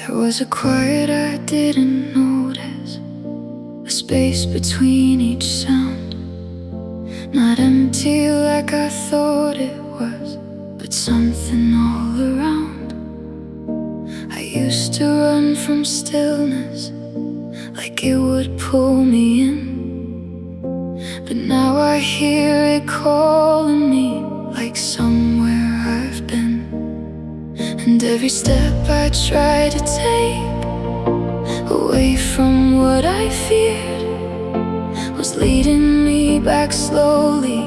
There was a quiet I didn't notice, a space between each sound. Not empty like I thought it was, but something all around. I used to run from stillness, like it would pull me in. But now I hear it calling me, like somewhere I've been. And every step I try to take away from what I feared was leading me back slowly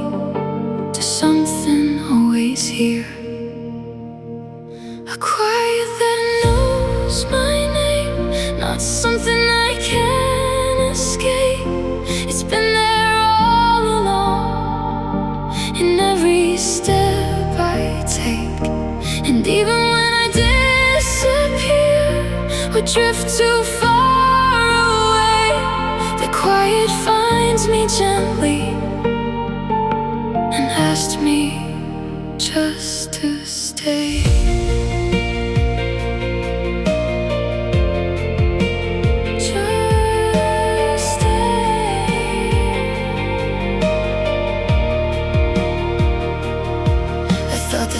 to something always here. A quiet that knows my name, not something I can escape. It's been there all along, in every step I take. And even when I disappear or drift too far away, the quiet finds me gently and asked me just to stay.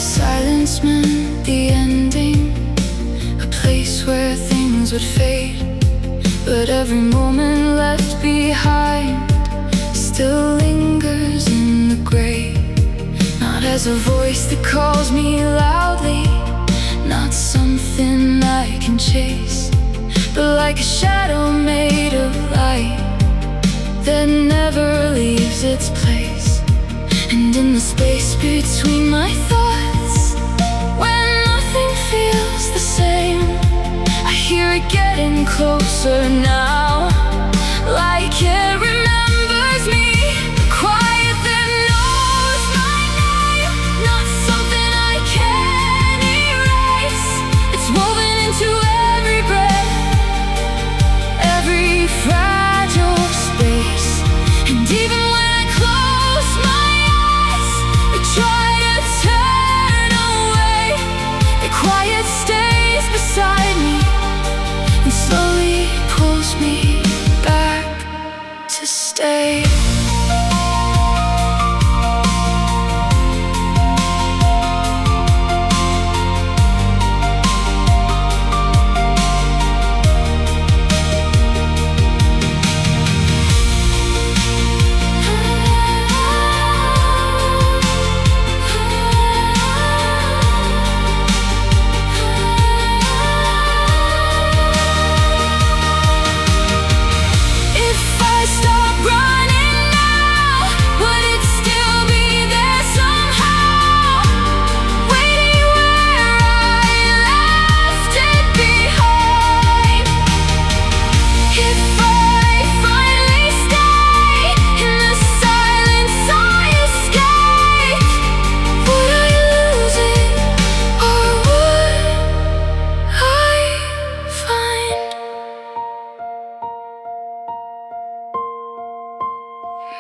Silence meant the ending, a place where things would fade. But every moment left behind still lingers in the grave. Not as a voice that calls me loudly, not something I can chase, but like a shadow made of light that never leaves its place. And in the space between my thoughts, when nothing feels the same, I hear it getting closer now, like it remembers me. Quiet that knows my name, not something I can erase. It's woven into every breath, every fragile space. And even when I close my eyes, I try to turn away, the quiet stays beside me and slowly pulls me back to stay.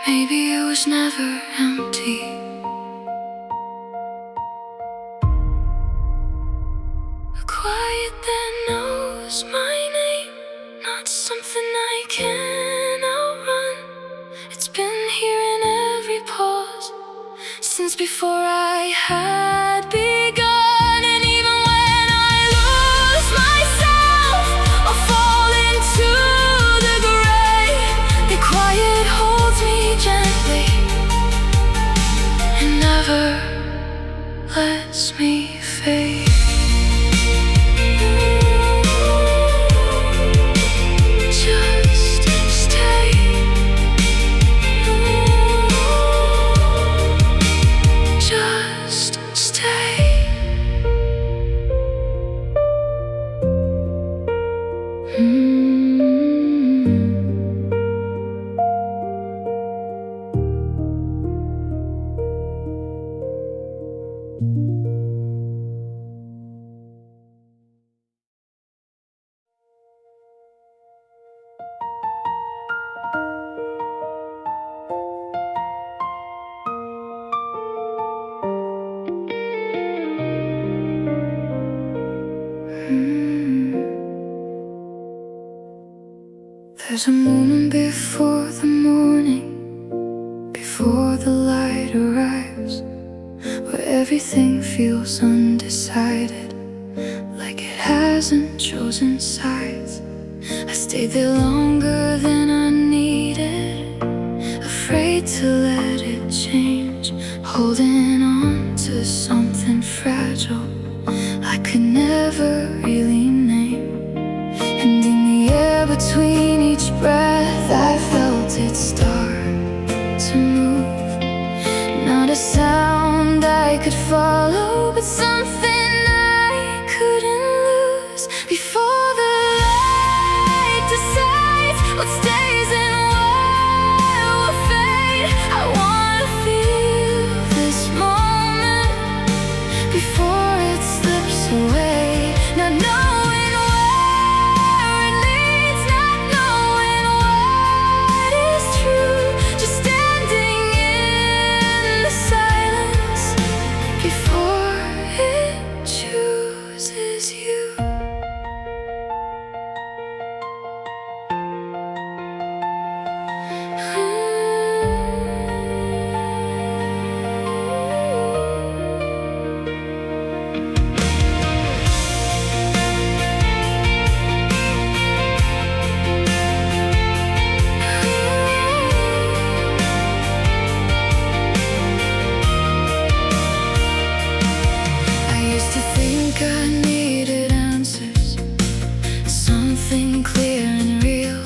Maybe it was never empty. A quiet that knows my name, not something I can outrun. It's been here in every pause since before I had begun. And even when I lose myself or fall into the grave, the quiet holds me gently and never lets me fade. Just stay. Just stay. Mm-hmm. 」 . There's a moment before the morning, before the light arrives, where everything feels undecided, like it hasn't chosen sides. I stayed there longer than I needed, afraid to let it change, holding on to something fragile I could never really name. And in the air between each breath I felt it start to move. Not a sound I could follow, but something I couldn't lose. Before the light decides what stays and what will fade, I wanna feel this moment before it slips away. Not knowing where it leads, not knowing what is true, just standing in the silence before it chooses you. I used to think I needed answers, something clear and real,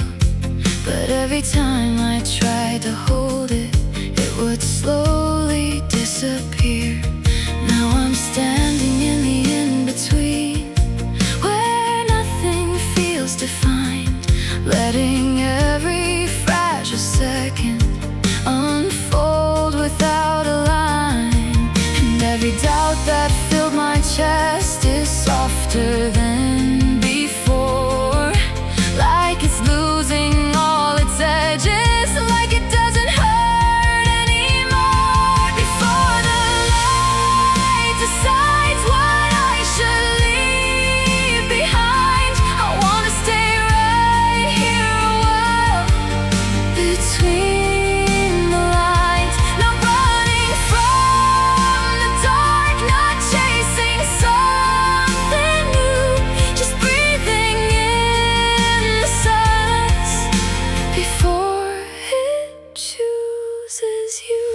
but every time I tried to hold it, it would slowly disappear. Now I'm standing in the in-between, where nothing feels defined, letting every fragile second unfold without a line. And every doubt that filled my chest is softer than before, like it's losing all its edges, like it doesn't hurt anymore. Before the light decides what I should leave behind, I wanna stay right here a while between the lines, not running from the dark, not chasing something new, just breathing in the silence before it chooses you.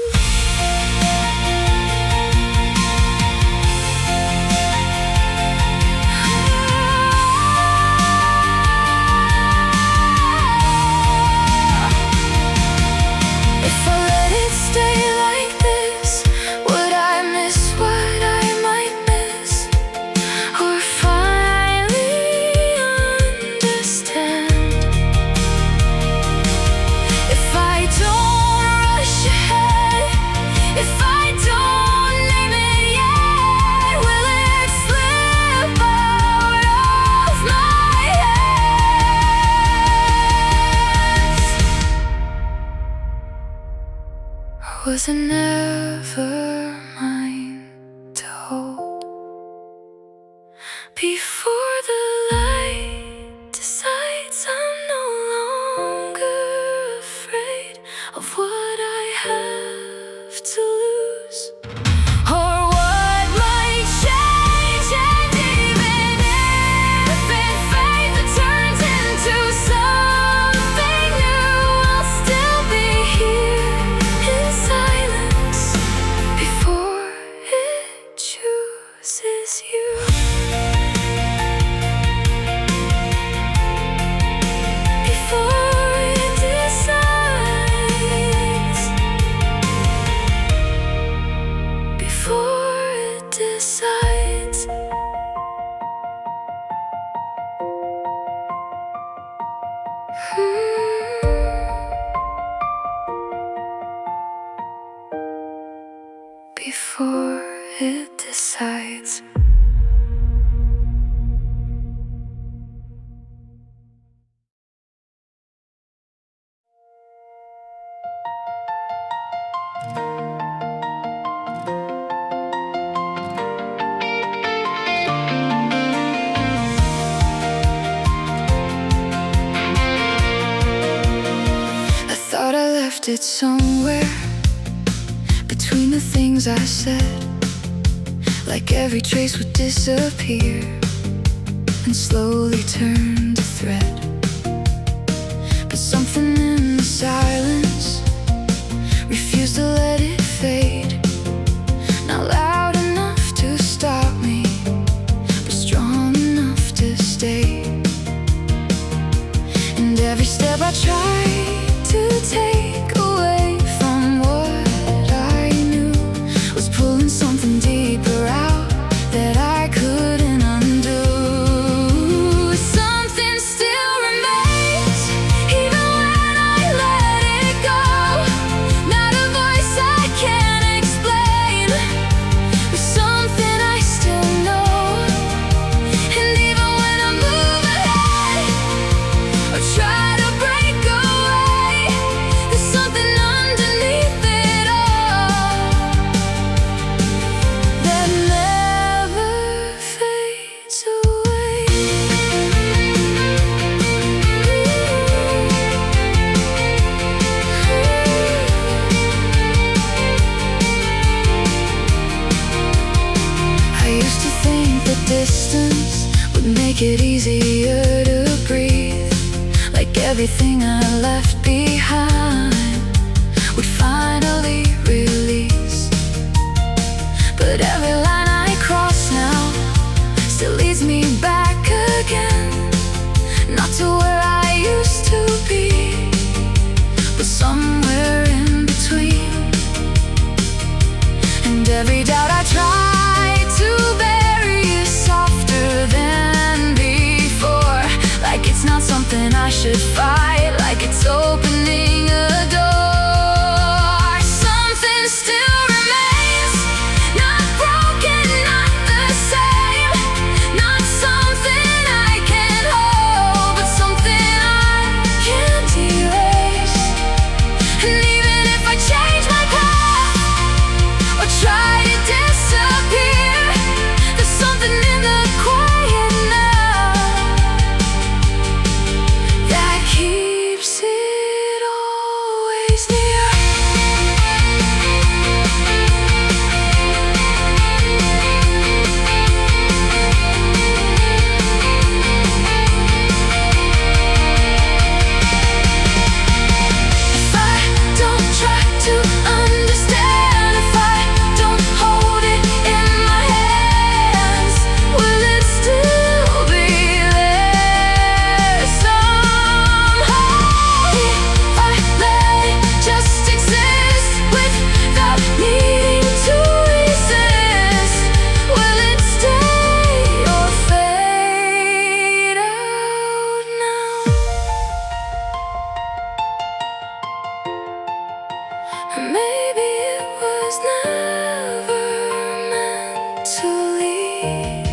If I let it stay like this, would I miss what I might miss, or finally understand? If I don't rush ahead, if I don't name it yet, will it slip out of my hands? Or was it never mine to hold? Before the light decides, I'm no longer afraid of what I have to lose, or what might change. And even if it fades, it turns into something new, I'll still be here in silence before it chooses you. drifted somewhere between the things I said, like every trace would disappear and slowly turn to thread. But something in the silence refused to let it fade, not loud enough to stop me, but strong enough to stay. And every step I tried to take away from what I knew was pulling something deeper out that I couldn't undo. Something still remains even when I let it go, not a voice I can't explain, but something I still know. And even when I move ahead or try to break away, there's something underneath it all that never fades away. I used to think that distance would make it easier to breathe, like everything I left behind would finally release. But every line I cross now still leads me back again, not to where I used to be, but somewhere in between. And every doubt I try to bury is softer than before, like it's not something I should fight, like it's opening a door. Something still remains, not broken, not the same, not something I can hold, but something I can't erase. And even if I change my path or try to disappear, there's something in the quiet now that keeps it always near. If I don't try to understand, if I don't hold it in my hands, will it still be there somehow? If I let it just exist without needing to resist, will it stay or fade out now? Maybe it was never meant to leave.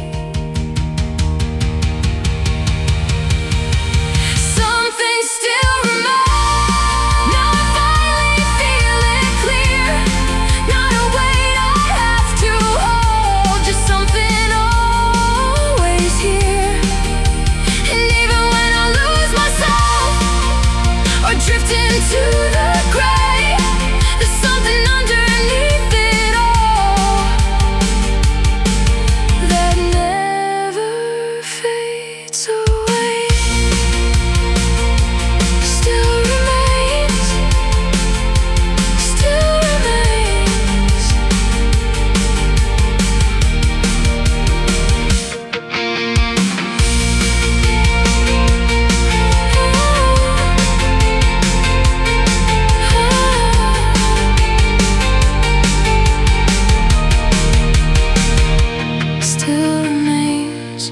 Something still remains. Now I finally feel it clear. Not a weight I have to hold, just something always here. And even when I lose myself or drift into the gray, there's something underneath it all that never fades away. Still remains, still remains. Still remains.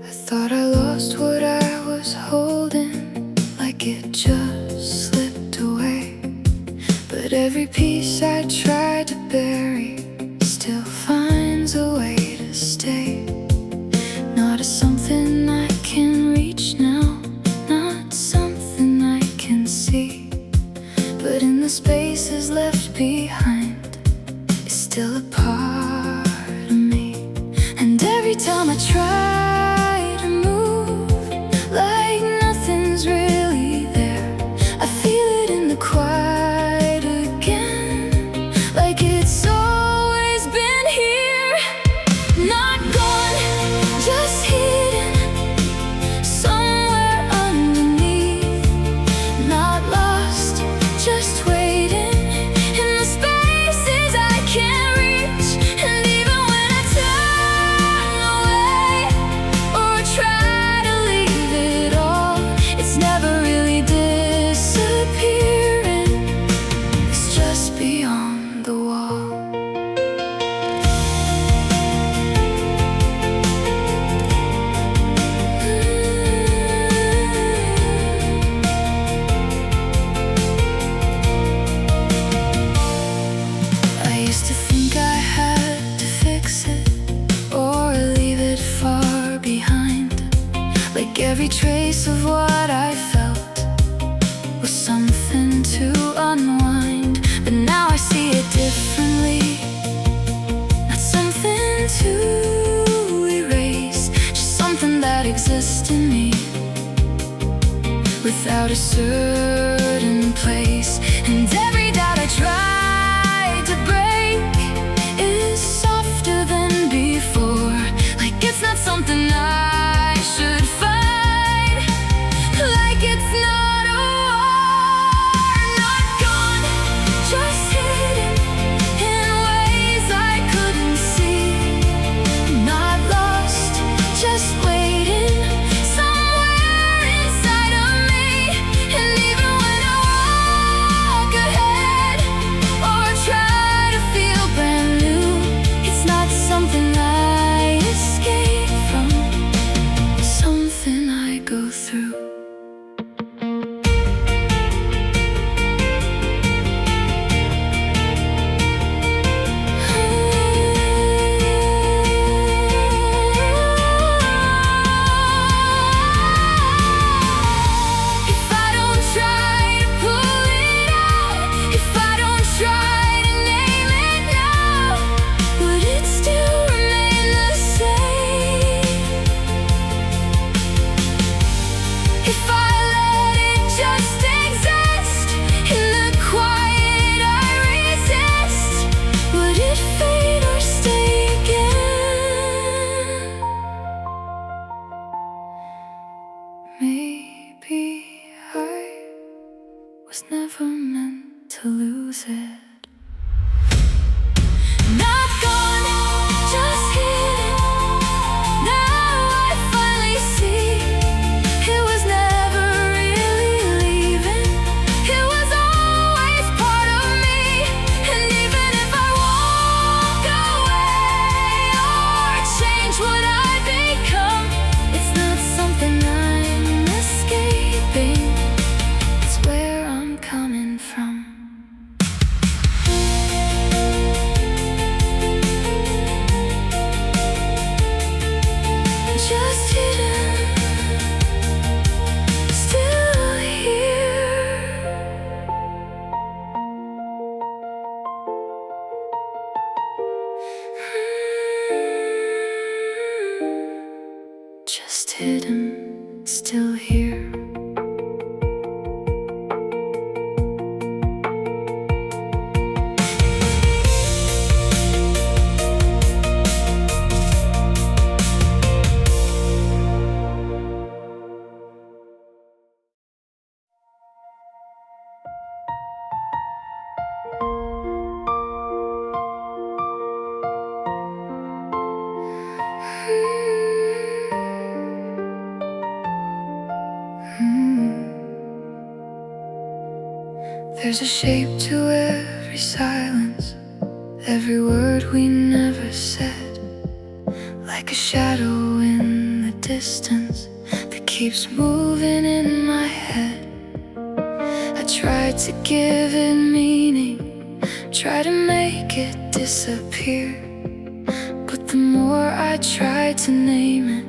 I thought I lost what I was holding, like it just slipped away. But every piece I tried to bury still finds a way to stay. Not a something I can reach now, not something I can see. Every time I try to move, like nothing's really there, I feel it in the quiet again, like it's always been here. Not gone, just hidden somewhere underneath. Not lost, just waiting in the spaces I can't reach. And even when I turn away or try to leave it all, it's never really disappearing. It's just beyond the wall. I used to think I had to fix it or leave it far behind. Like every trace of what I felt was something to unwind. But now I see it differently. Not something to erase, just something that exists in me without a certain place. And every doubt I try to break is softer than before. Like it's not something I should fight, like it's not a war. Not gone, just hidden in ways I couldn't see. Not lost, just waiting somewhere inside of me. And even when I walk ahead or try to feel brand new, it's not something I escape from, something I go through. If I don't try to pull it out, if I don't try to name it now, would it still remain the same? If I let it just exist in the quiet I resist, would it fade or stay again? Maybe I was never meant to lose it. Not gone, just hidden. Now I finally see it was never really leaving. It was always part of me. And even if I walk away or change what I become, it's not something I'm escaping. It's where I'm coming from. Just hidden, still here. Just hidden, still here. There's a shape to every silence, every word we never said, like a shadow in the distance that keeps moving in my head. I tried to give it meaning, try to make it disappear, but the more I tried to name it,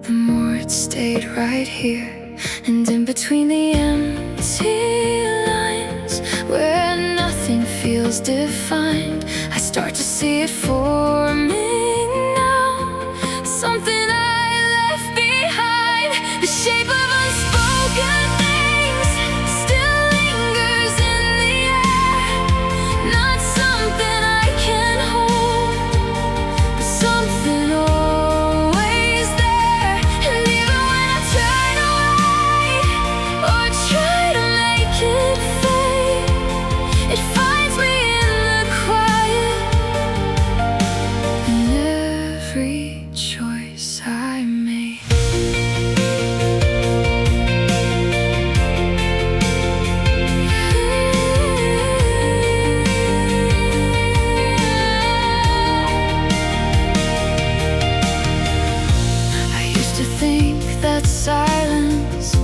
the more it stayed right here. And in between the empty lines where nothing feels defined, I start to see it forming now, Used to think that silence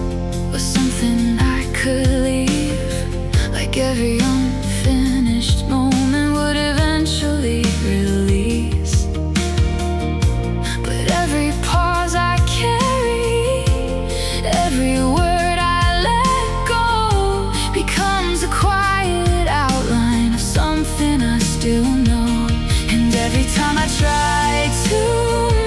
was something I could leave, like every unfinished moment would eventually release. But every pause I carry, every word I let go, becomes a quiet outline of something I still know. And every time I try to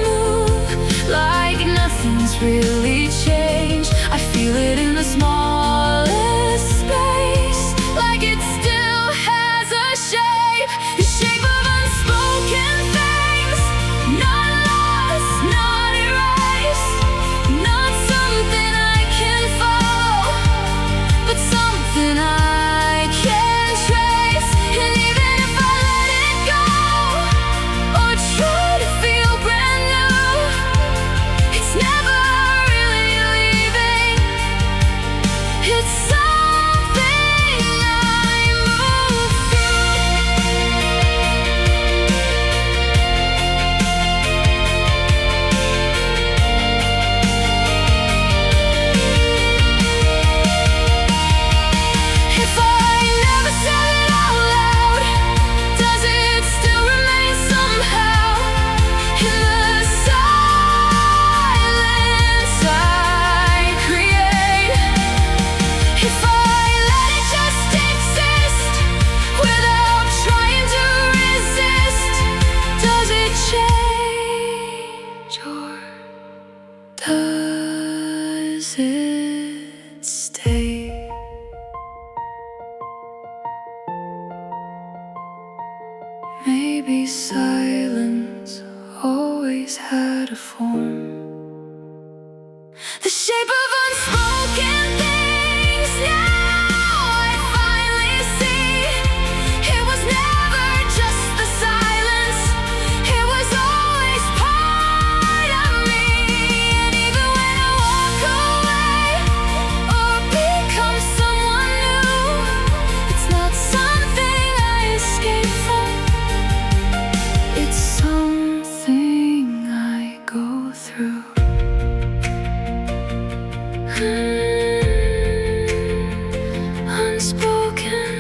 move like nothing's really changed, I feel it in the smallest space, like it still has a shape, the shape of unspoken things, not lost, not erased, not something I can follow, but something I can trace. And even if I let it go or try to feel brand new, it's never really leaving. It's something I move through. If I never said it out loud, does it still remain somehow in the silence I create? If I let it just exist without trying to resist, does it change or does it stay? Maybe silence always had a form, the shape of unspoken things. Now I finally see it was never just the silence, it was always part of me. And even when I walk away or become someone new, it's not something I escape from, it's something I go through. Unspoken,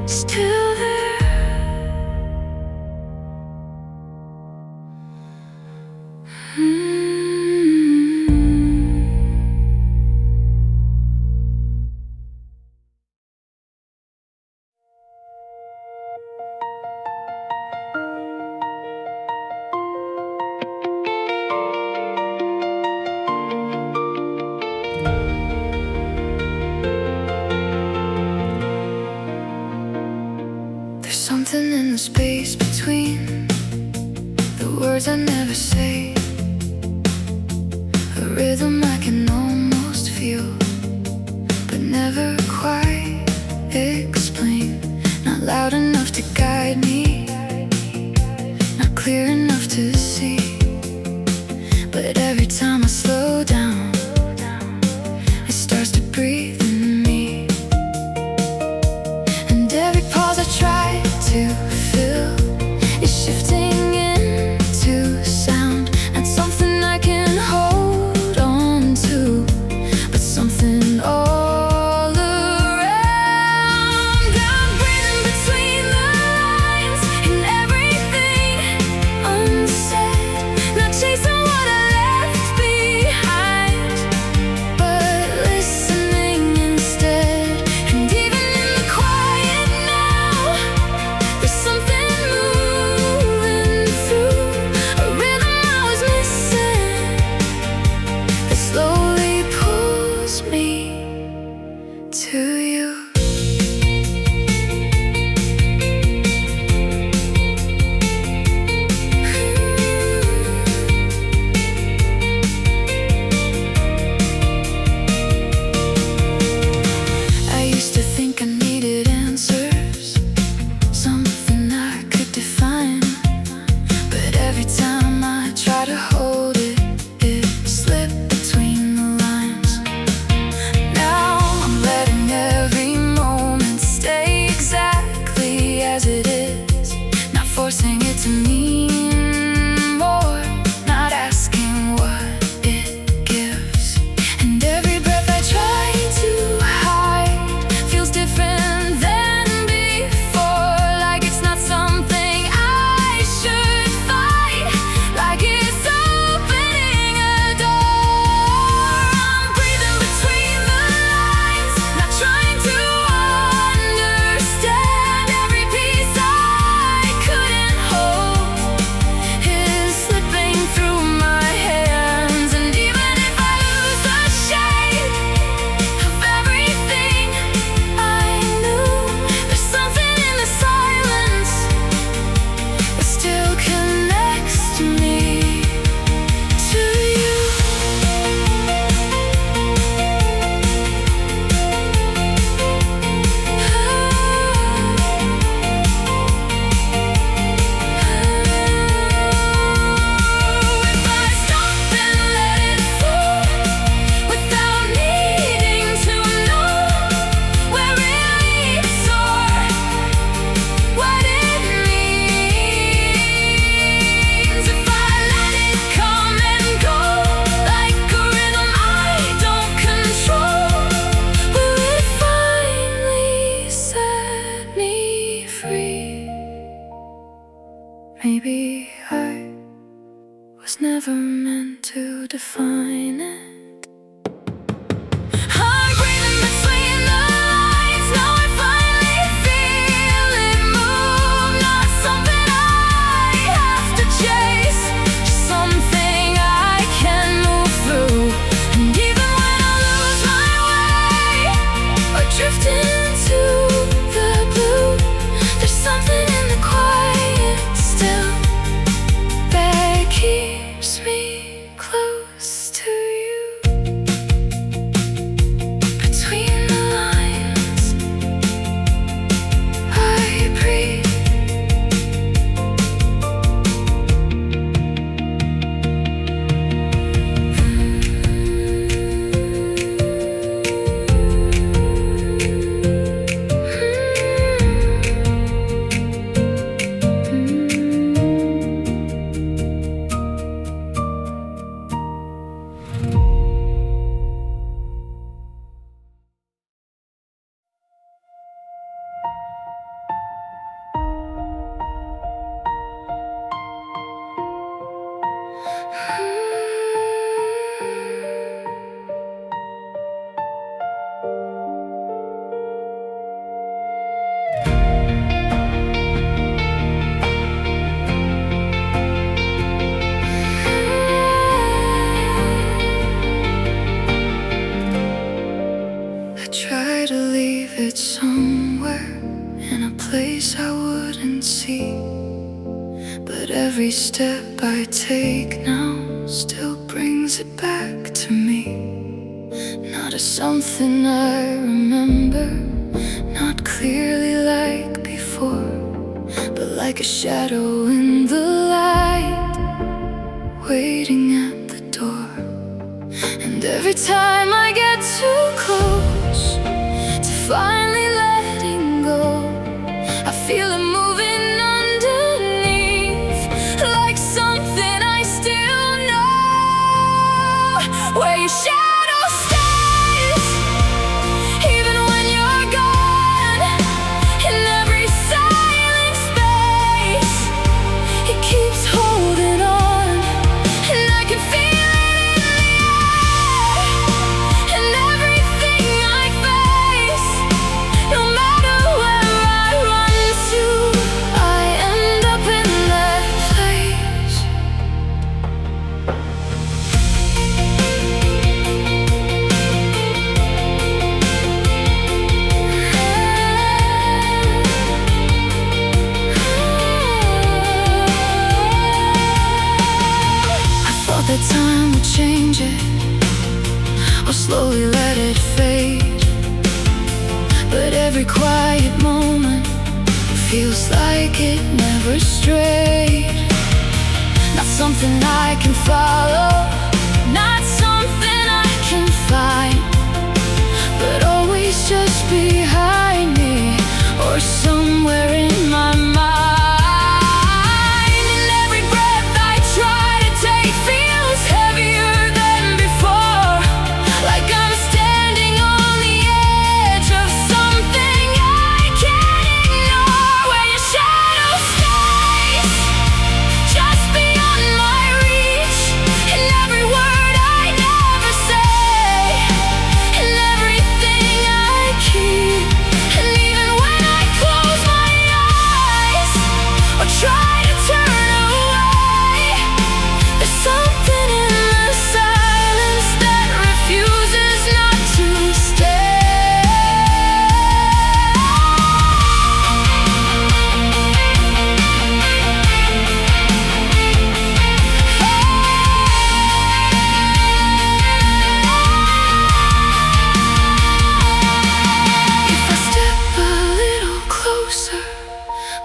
still there. There's something in the space between the words I never say, a rhythm I can almost feel but never quite explain. Not loud enough to guide me, not clear enough to see, but every time I slow down, it starts to breathe in me. And every pause I try to fill is shifting into sound, and something I can hold on to, but something all around. I'm breathing between the lines and everything unsaid, not chasing what I left behind. I was never meant to define it. I'm breathing between the lines, now I finally feel it move. Not something I have to chase, just something I can move through. And even when I lose my way or drift into the blue, there's something in the quiet still that keeps me close to you. Between the lines, I breathe. I try to leave it somewhere in a place I wouldn't see, but every step I take now still brings it back to me. Not as something I remember, not clearly like before, but like a shadow in the light, waiting at the door. And every time I get too close to finally letting go, I feel it moving underneath, like something I still know. Where your shadow stays, even when you're gone. In every silent space, it keeps holding on, and I can feel it in the air. And everything I face, no matter where I run to, I end up in that place. I thought that time would change it, or slowly let it fade, but every quiet moment feels like it never strayed. Not something I can follow, not something I can find, but always just behind me or somewhere in my mind. And every breath I try to take feels heavier than before, like I'm standing on the edge of something I can't ignore. Where your shadow stays, just beyond my reach, and every word I never say, and everything I keep. And even when I close my eyes or try to turn away, there's something in the silence that refuses not to stay. If I step a little closer,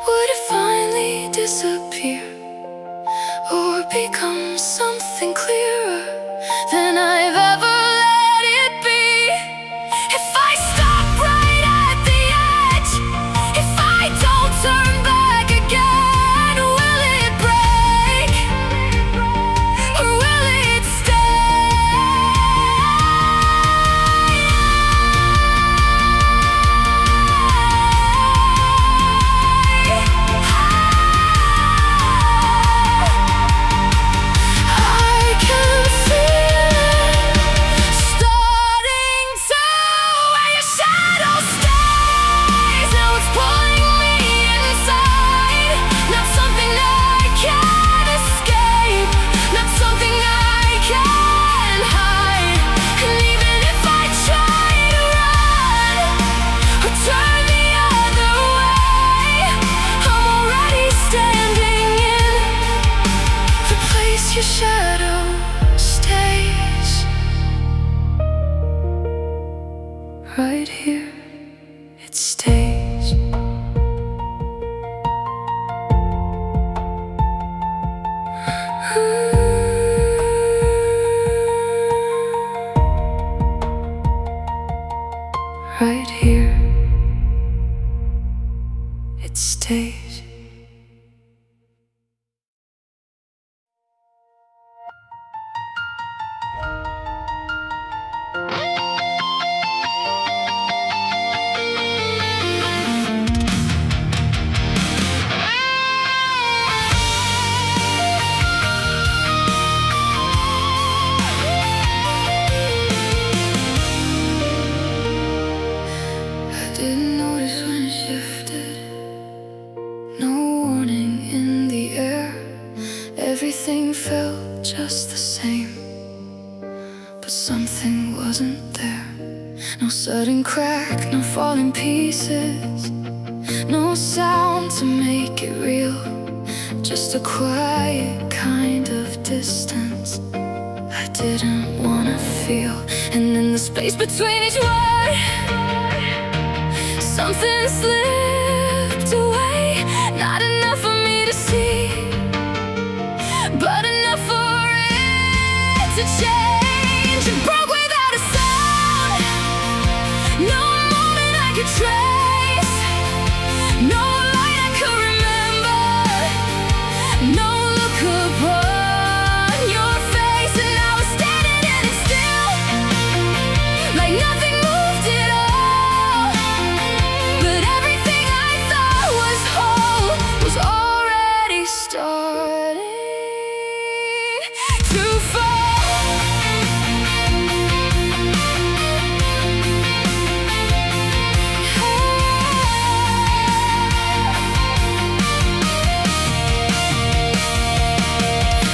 would it finally disappear, or become something clearer than I've ever let it be? If I stop right at the edge, if I don't turn back again, will it break, or will it stay? your shadow stays right here, it stays. Right here, it stays. Didn't notice when it shifted. No warning in the air. Everything felt just the same, but something wasn't there. No sudden crack, no falling pieces, no sound to make it real. Just a quiet kind of distance I didn't wanna feel. And in the space between each word, something slipped away. Not enough for me to see, but enough for it to change. It broke without a sound. No moment I could trace, no light I could remember, no look upon your face. And I was standing in it still, like nothing moved at all. But everything I thought was whole was already starting to fall.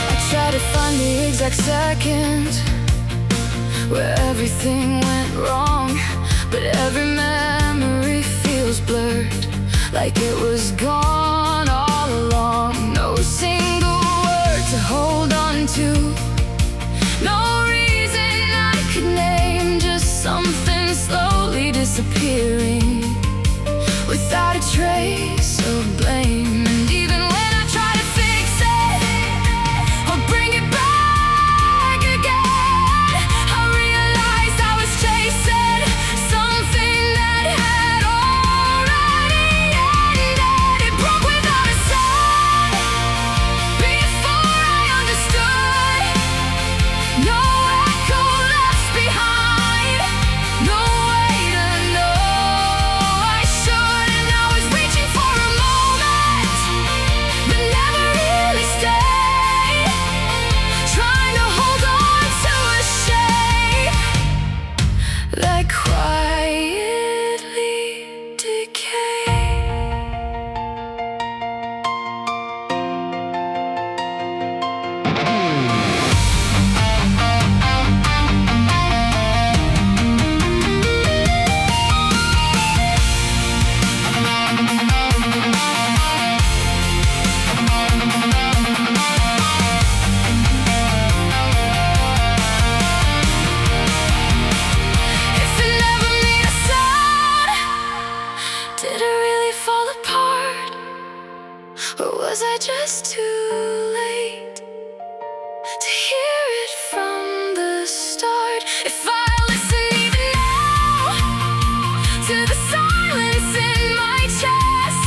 I tried to find the exact second where everything went wrong, but every memory feels blurred, like it was gone all along. No single word to hold on to, no reason I could name, just something slowly disappearing without a trace of blame. And even when I try to fix it or bring it back again, I realized I was chasing something that had already ended. It broke without a sound before I understood. No echo left behind, no way to know I should. And I was reaching for a moment, but never really stayed, trying to hold on to a shape that quietly decayed. If it never made a sound, did it really fall apart? Or was I just too late to hear it from the start? If I listen even now to the silence in my chest,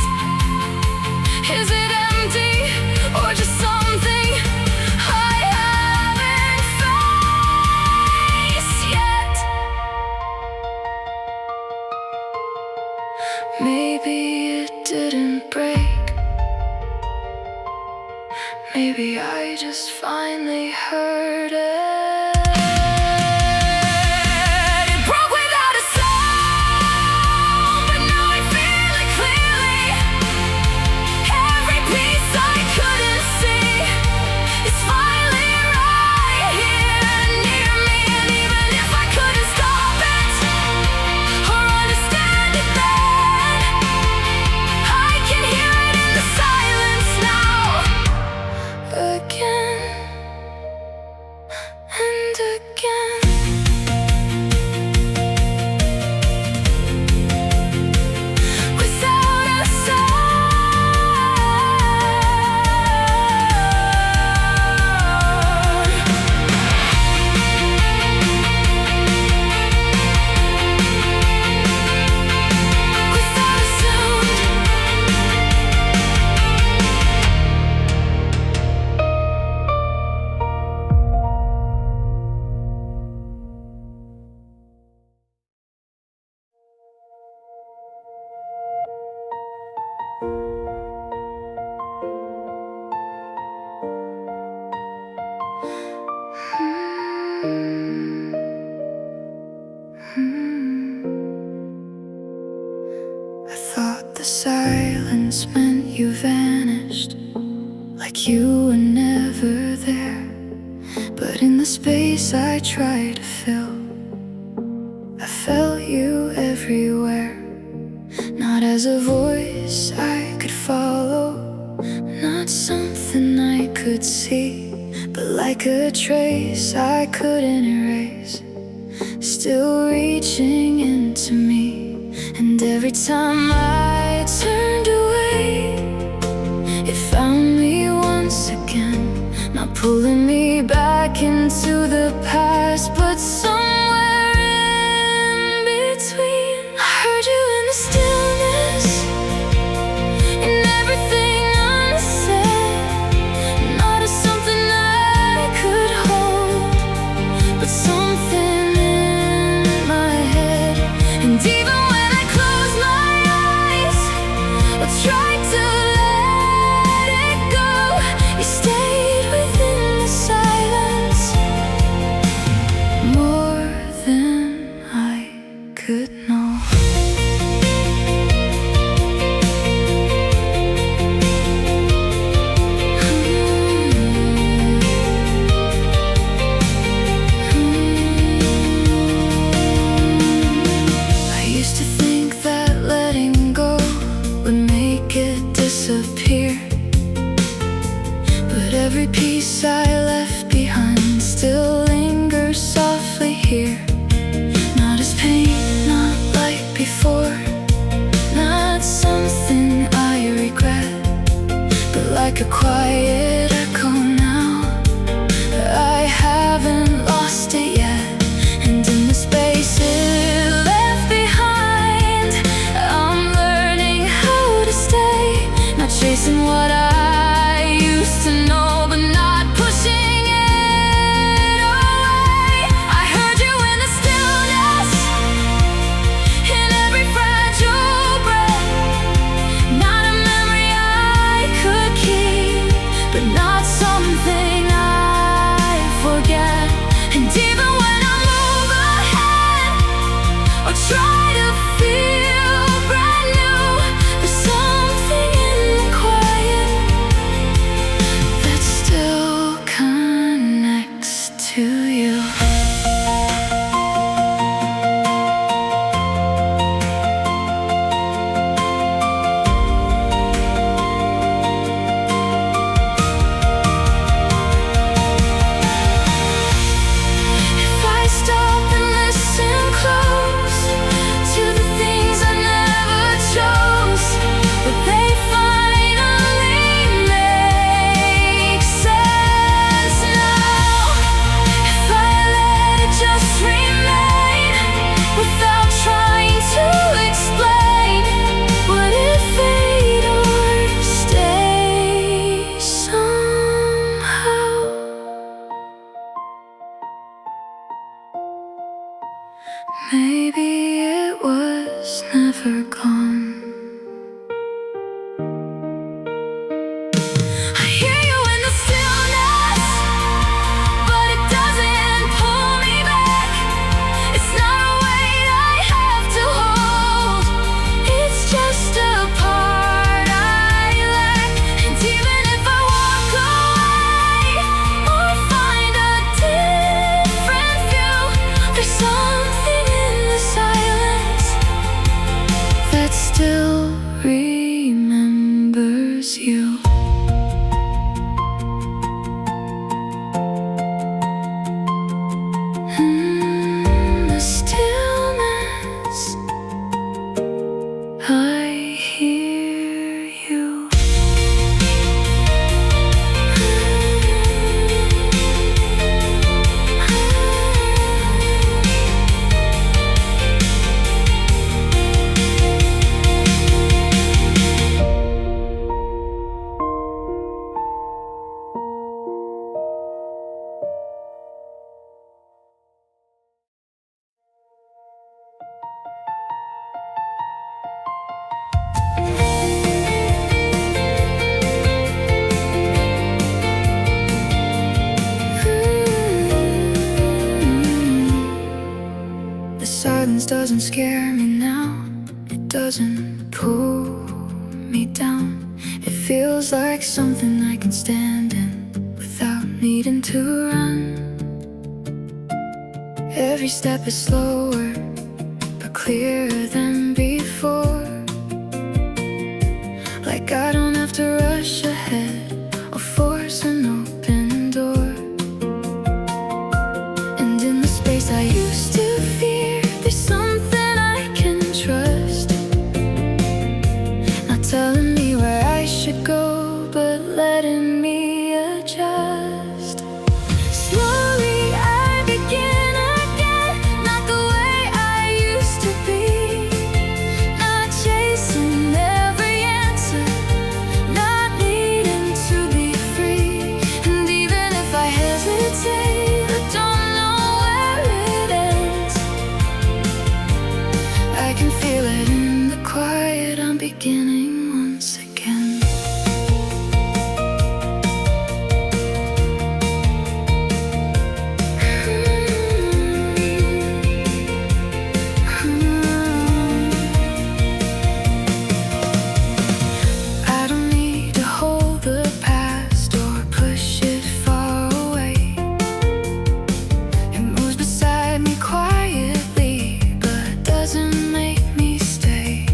is it empty or just something I haven't faced yet? Maybe it didn't break. Maybe I just finally heard it. It broke without a sound, but now I feel it clearly. Every piece I couldn't see is finally right here near me. And even if I couldn't stop it or understand it then, I can hear it in the silence now. Again never there. But in the space I try to fill, I felt you everywhere. Not as a voice I could follow, not something I could see, but like a trace I couldn't erase, still reaching into me. And every time I turned away, it found me once again, not pulling me back into the past, but somewhere in between. I heard you in the stillness, in everything unsaid, not as something I could hold, but something in my head. And even when I close my eyes, I tried to let it go, you stayed within the silence, more than I could know. I used to think that letting go would make it disappear, but every piece I left behind still lingers softly here. Not as pain, not like before, not something I regret, but like a quiet echo now. I haven't lost it yet, and in the space it left behind, I'm learning how to stay, not chasing what I used to know, but not pushing it away. I heard you in the stillness, in every fragile breath, not a memory I could keep, but not something I forget. And even when I move ahead or try to feel brand new, there's something in the quiet that still connects to you. If I stop and listen close to the things I never chose, would they finally make sense now? If I let it just remain without trying to explain, would it fade or stay somehow? Maybe it was never gone. I hear you in the stillness, but it doesn't pull me back. It's not a weight I have to hold, it's just a part I lack. And even if I walk away or find a different view, there's something in the silence that still remembers you. The stillness, I hear you. The silence doesn't scare me now, it doesn't pull me down. It feels like something I can stand in, needing to run. Every step is slower, but clearer than before. Like I don't have to rush ahead or force an open door. And in the space I used to fear, there's something I can trust. Not telling me where I should go, but letting me adjust. Slowly I begin again, not the way I used to be. Not chasing every answer, not needing to be free. And even if I hesitate, I don't know where it ends. I can feel it in the quiet, I'm beginning once again. I don't need to hold the past or push it far away. It moves beside me quietly, but doesn't make me stay.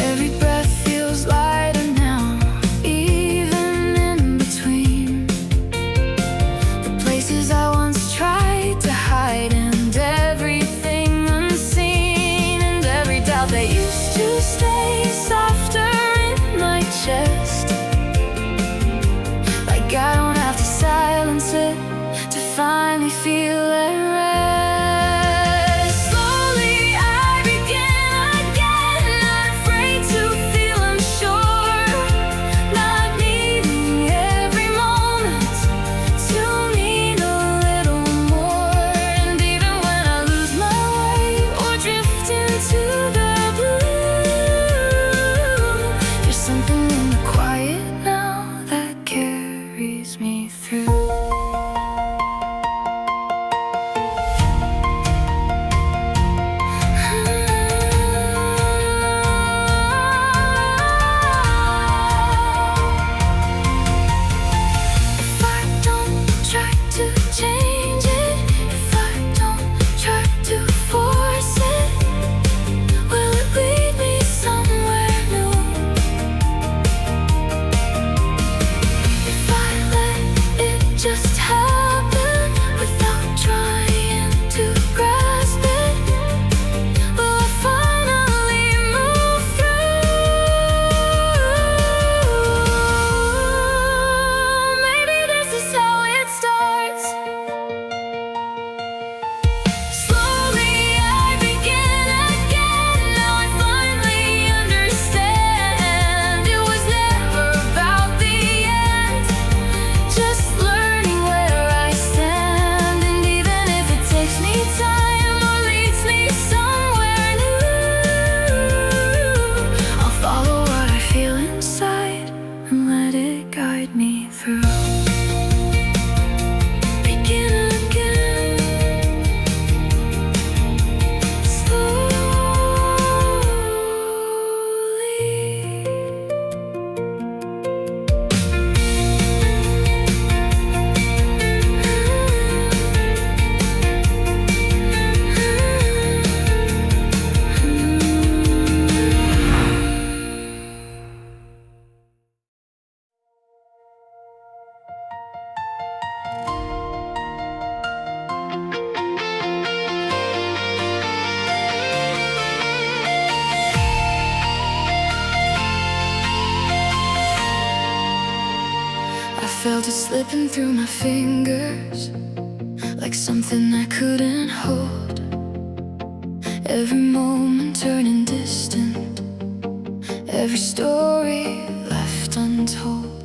Every breath feels lighter now, even in between the places I once tried to hide, and everything unseen, and every doubt that used to stay softer in my chest. Like I don't have to silence it to finally feel at rest. Slowly I begin again, not afraid to feel unsure, not needing every moment to mean a little more. And even when I lose my way or drift into the blue, there's something in the quiet now that carries me through. If I don't try to change it, if I don't try to force it, will it lead me somewhere new? If I let it just happen without trying to grasp it, will I finally move through? Maybe this is how it starts. Slowly I begin again, now I finally understand. It was never about the end, just learning where I stand. And even if it takes me time or leads me somewhere new, I'll follow what I feel inside and let it guide me through. Begin again, I felt it slipping through my fingers, like something I couldn't hold. Every moment turning distant, every story left untold.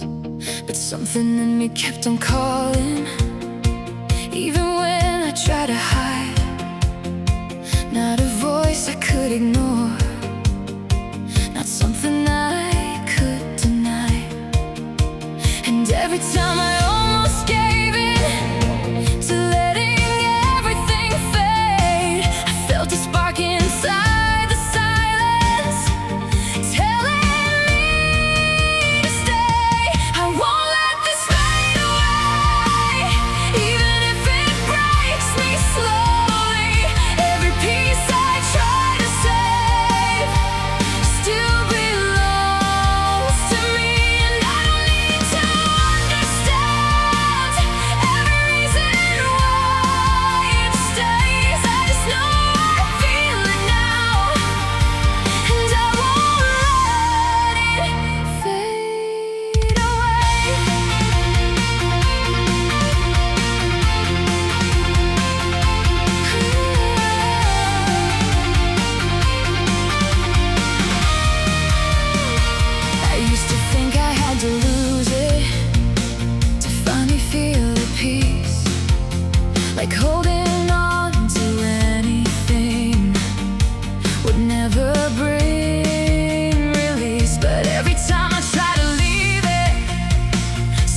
But something in me kept on calling, even when I tried to hide. Not a voice I could ignore, not something I could deny. And every time I almost gave in to letting everything fade, I felt a spark inside the silence, telling me to stay. I won't let this fade away.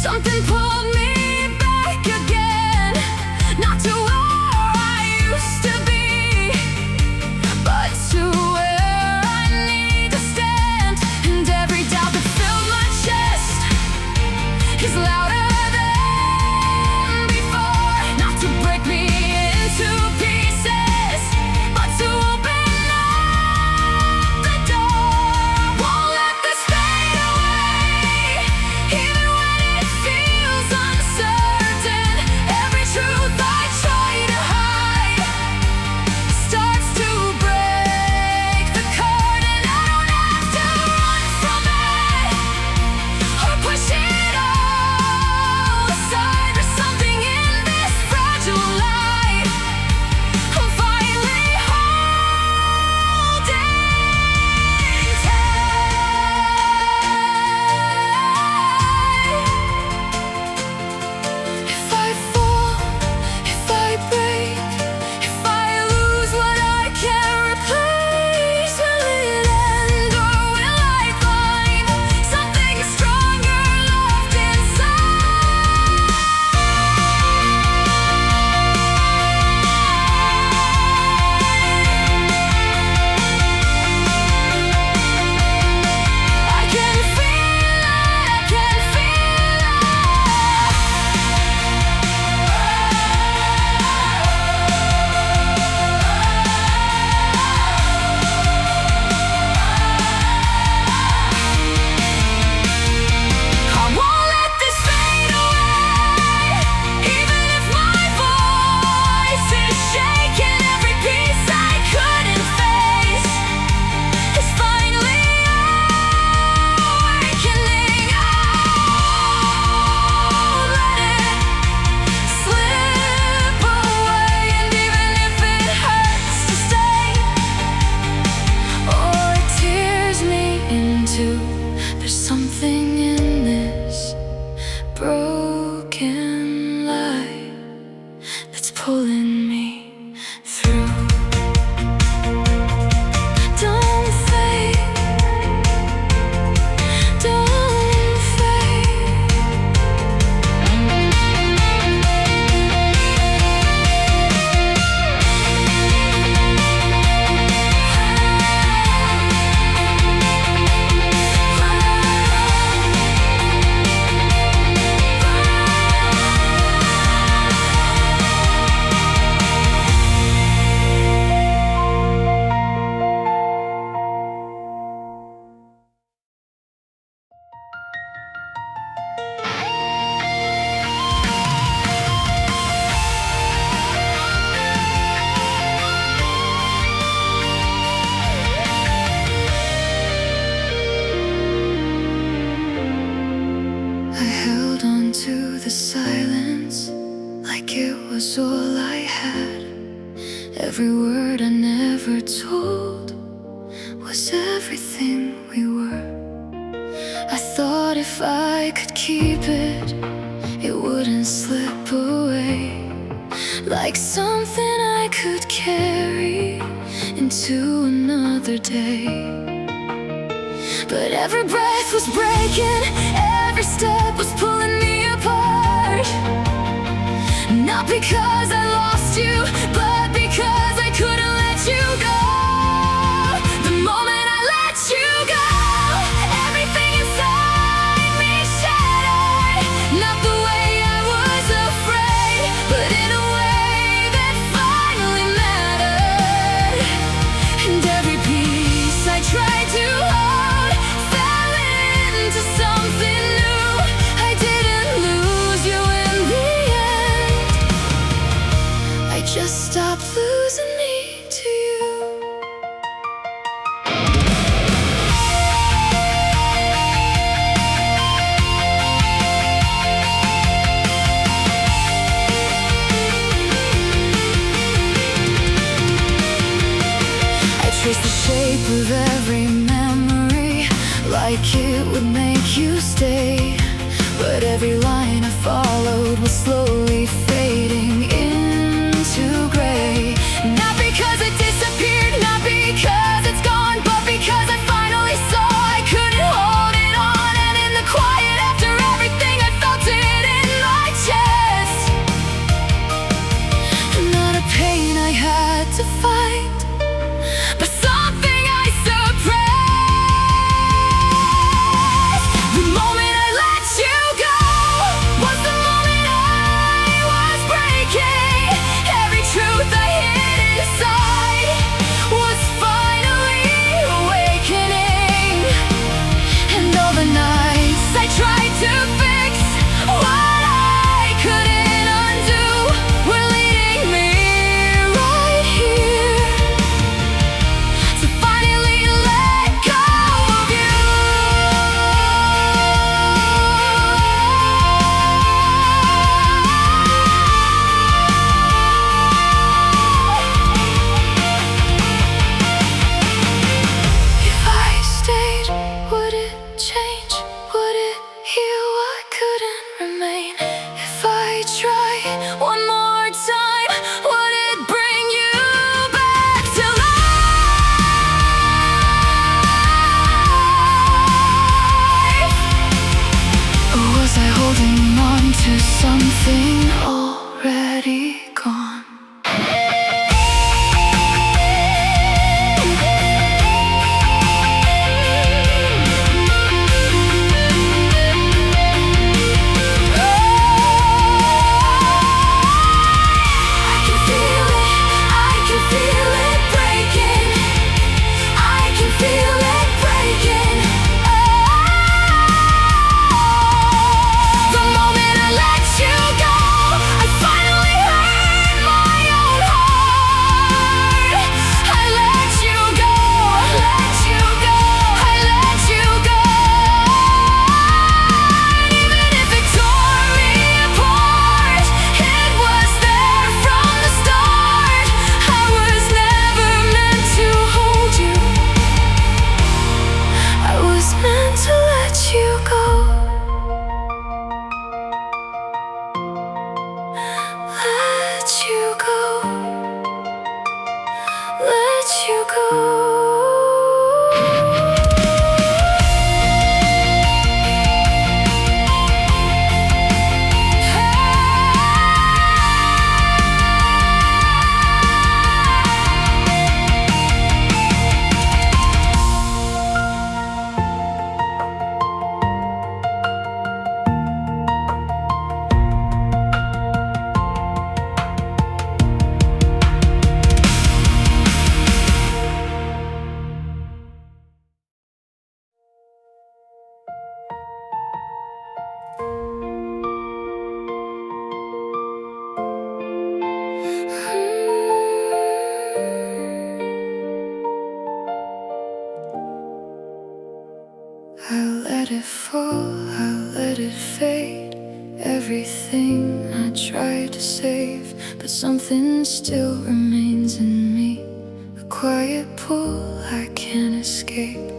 Something pulled me back again, not to where I used to be, but to where I need to stand. And every doubt that filled my chest is louder than before, not to break me into pieces, but to open up the door. Won't let this fade away, even when it feels uncertain. Every truth I try to hide starts to break the curtain. I don't have to run from it or push it all aside. There's something in this fragile life I'm finally holding tight. If I fall, if I break, if I lose what I can't replace, will it end or will I find something stronger left inside? I can feel it, I can feel it. I won't let this fade away, even if my voice is shaking. Every piece I couldn't face is finally awakening. I'll let it slip away, and even if it hurts to stay or it tears me into, there's something in this broken light that's pulling me through. Don't fade, don't fade. I held on to the silence like it was all I had. Every word I never told was everything we were. I thought if I could keep it, it wouldn't slip away, like something I could carry into another day. But every breath was breaking, every step was pulling me apart. Not because I lost you, but because I couldn't let you go. The moment I let you go, everything inside me shattered. Not the way I was afraid, but in a way that finally mattered. And every piece I tried to hold fell into something new. I didn't lose you in the end, I just stopped losing me to you. I traced the shape of every memory, like it would make you stay. But every line I followed was slowly fading into gray. Not because it disappeared, not because it's gone, but because I finally saw I couldn't hold it on. And in the quiet after everything I felt it everything I tried to save, but something still remains in me. A quiet pull I can't escape.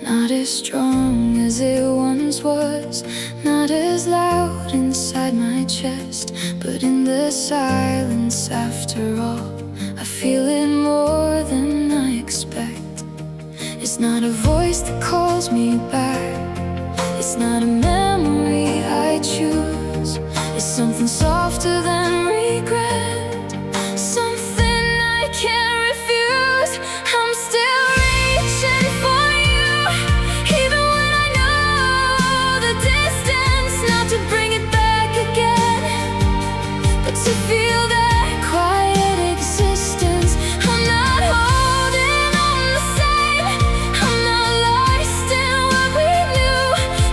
Not as strong as it once was, not as loud inside my chest, but in the silence after all, I feel it more than I expect. It's not a voice that calls me back, it's not a memory I choose. It's something softer than regret, something I can't refuse. I'm still reaching for you, even when I know the distance. Not to bring it back again, but to feel that quiet existence. I'm not holding on the same, I'm not lost in what we knew,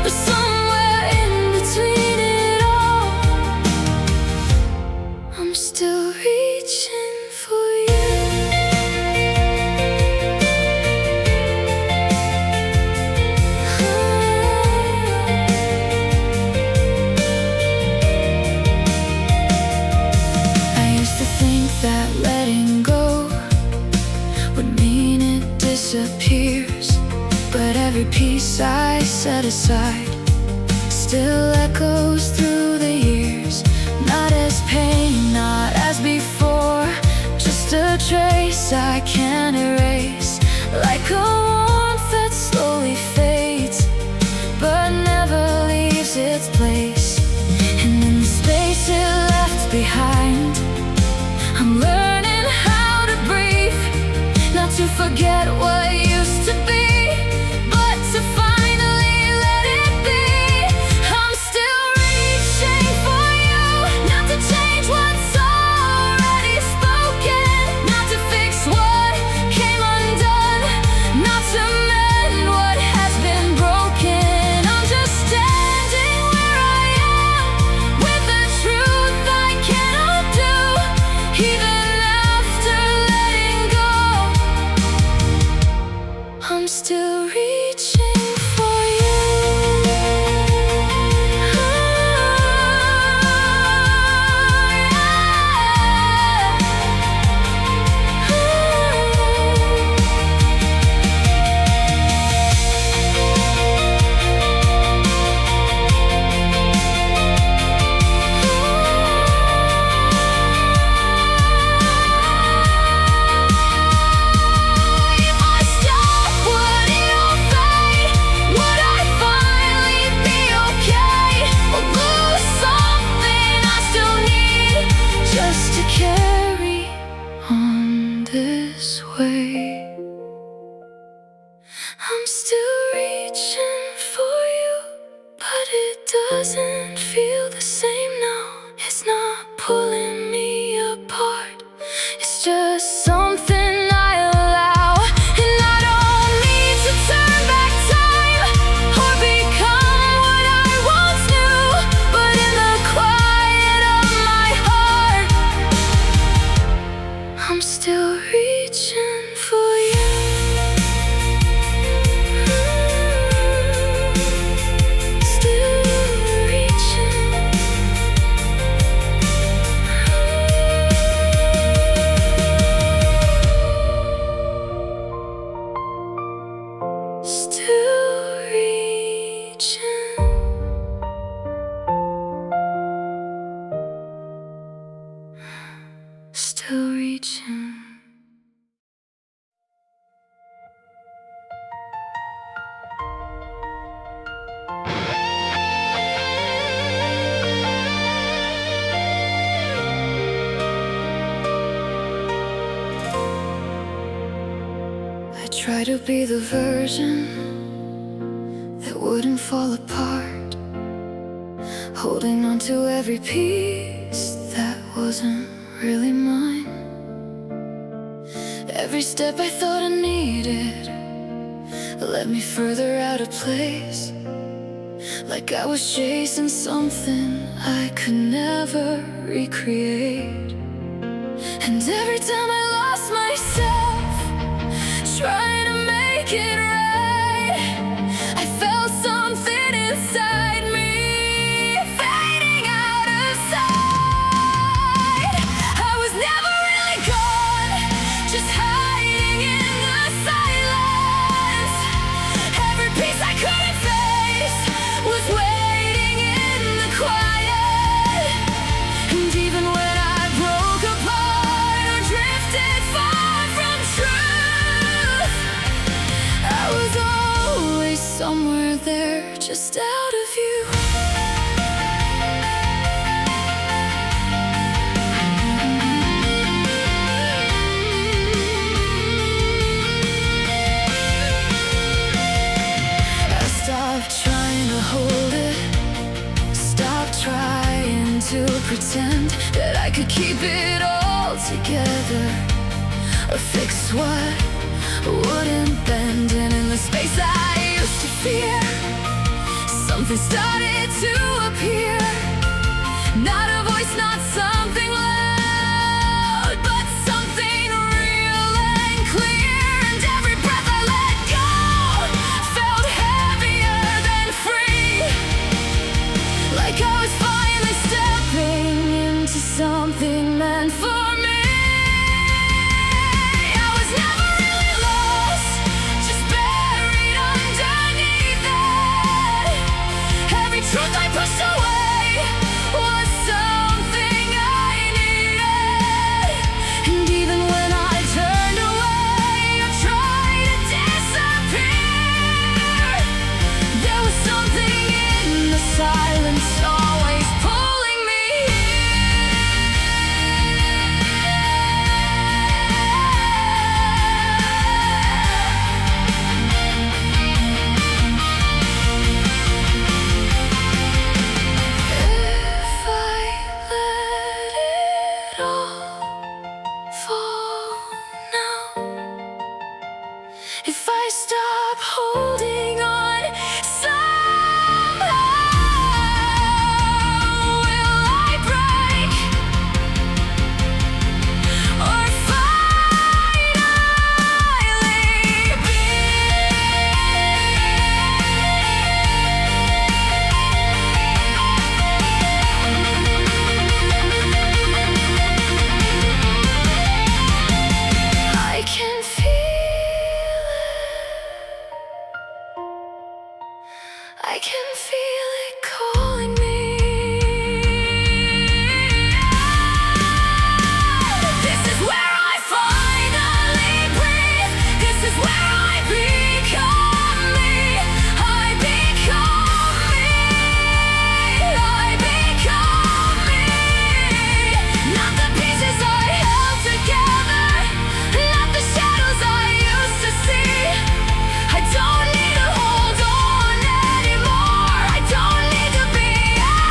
but somewhere in between it all, I'm still reaching for you. I used to think that letting go would mean it disappears, but every piece I set aside still echoes through the years. Not as pain, not as before, just a trace I can't erase, like a warmth that slowly fades but never leaves its place. And in the space it left behind, I'm learning how to breathe, not to forget what used to be, but to finally let it be. I'm still reaching for you, not to change what's already spoken, not to fix what came undone, not to mend what has been broken. I'm just standing where I am, with the truth I cannot do, even after letting go. I'm still reaching for you. If I stop, would it all fade? Would I finally be okay? Or lose something I still need just to carry on this way? I'm still reaching for you, but it doesn't feel the same now. It's not pulling me apart, it's just something I allow. And I don't need to turn back time or become what I once knew, but in the quiet of my heart, I'm still reaching for you. Still reaching. Still reaching. Still reaching. I try to be the version that wouldn't fall apart, holding on to every piece that wasn't really mine. Every step I thought I needed led me further out of place, like I was chasing something I could never recreate. And every time I lost myself trying to make it right, I felt something inside me fading out just out of view. I stopped trying to hold it, stopped trying to pretend that I could keep it all together, or fix what wouldn't bend. And in the space I used to fear, something started to appear. Not a voice, not something loud, but something real and clear. And every breath I let go felt heavier than free, like I was finally stepping into something meant for me. Truth I pushed away was something I needed. And even when I turned away or tried to disappear, there was something in the silence always pulling me if I stop holding on somehow, will I break or finally be? I can feel I can feel it calling me. This is where I finally breathe. This is where I become me. I become me. I become me. Not the pieces I held together, not the shadows I used to see. I don't need to hold on anymore. I don't need to be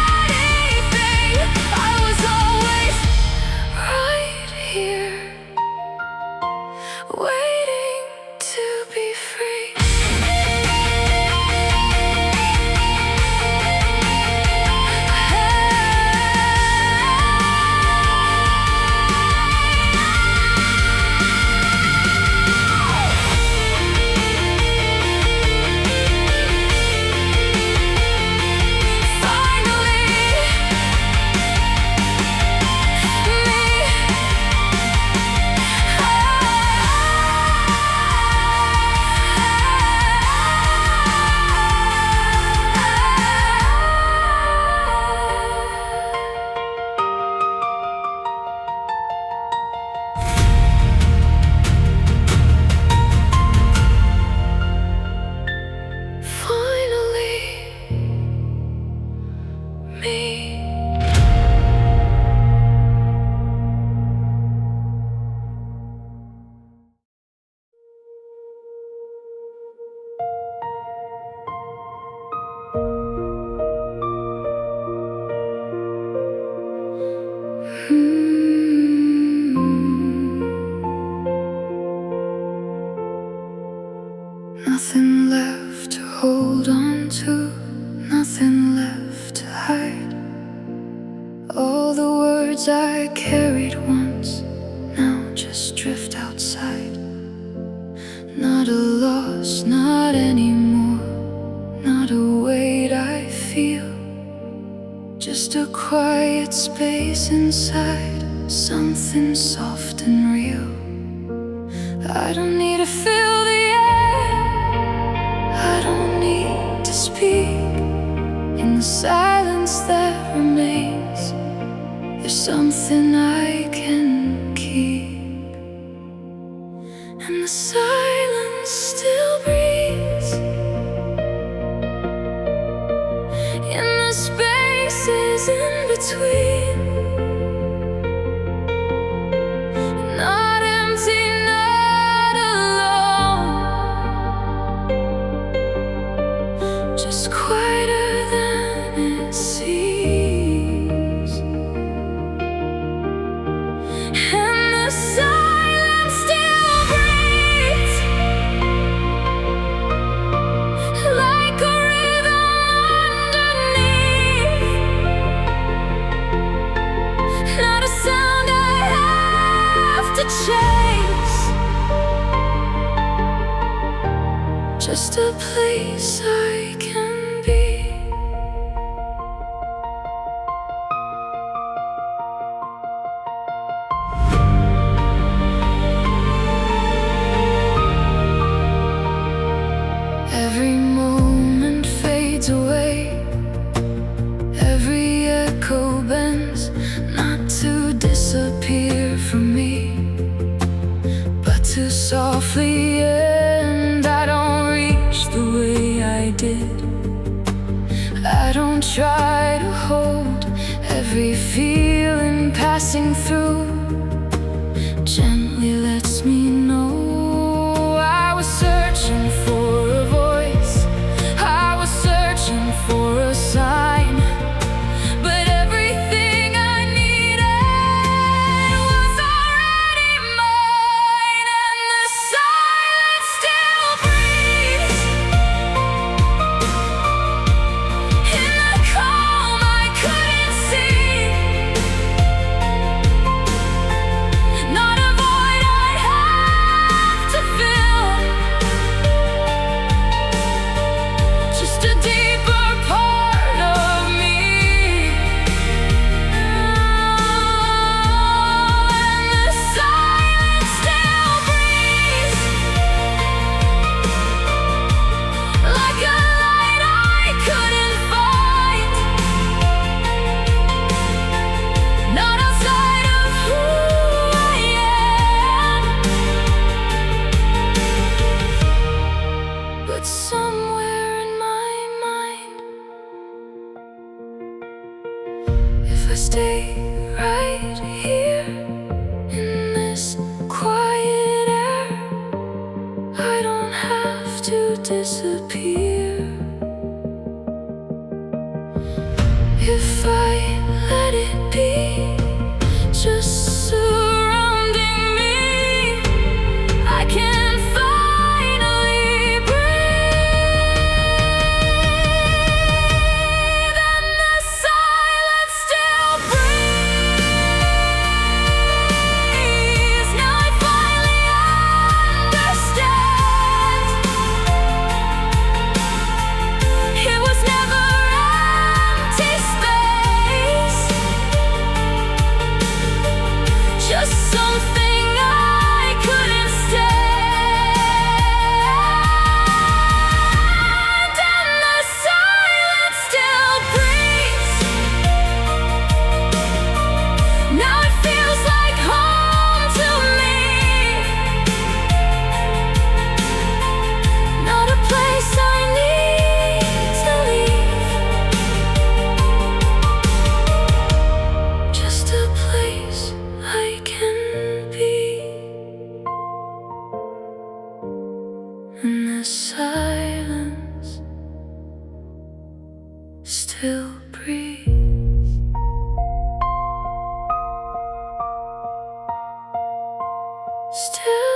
anything. I was always right here, waiting to be free. Finally, me. Nothing left to hold on to, nothing left to hide. All the words I carried once now just drift outside. Not a loss, not anymore, not a weight I feel, just a quiet space inside, something soft and real. I don't need to fill the air, I don't need to speak. In the silence that remains, there's something I can keep. And the silence still breathes. just a place I can be. Every moment fades away, every echo bends, not to disappear from me, but to softly end. I don't reach the way I did, I don't try to hold every feeling passing through, gently lets me know I was searching for a voice, I was searching for a sign, but everything I needed was already mine, and the silence still breathes. In the calm I couldn't see, not a void I'd have to fill, just a deeper part of me. And the silence still breathes, like a light I couldn't find, not outside of who I am, but somewhere in my mind. If I stay right here in this quiet air, I don't have to disappear. If I let it be, just surrounding me, I can finally breathe, and the silence still breathes. Now I finally understand, it was never empty space, just something I couldn't stand, and the silence still breathes. Now it feels like home to me, not a place I need to leave, just a place I can be. And the silence still breathes. Still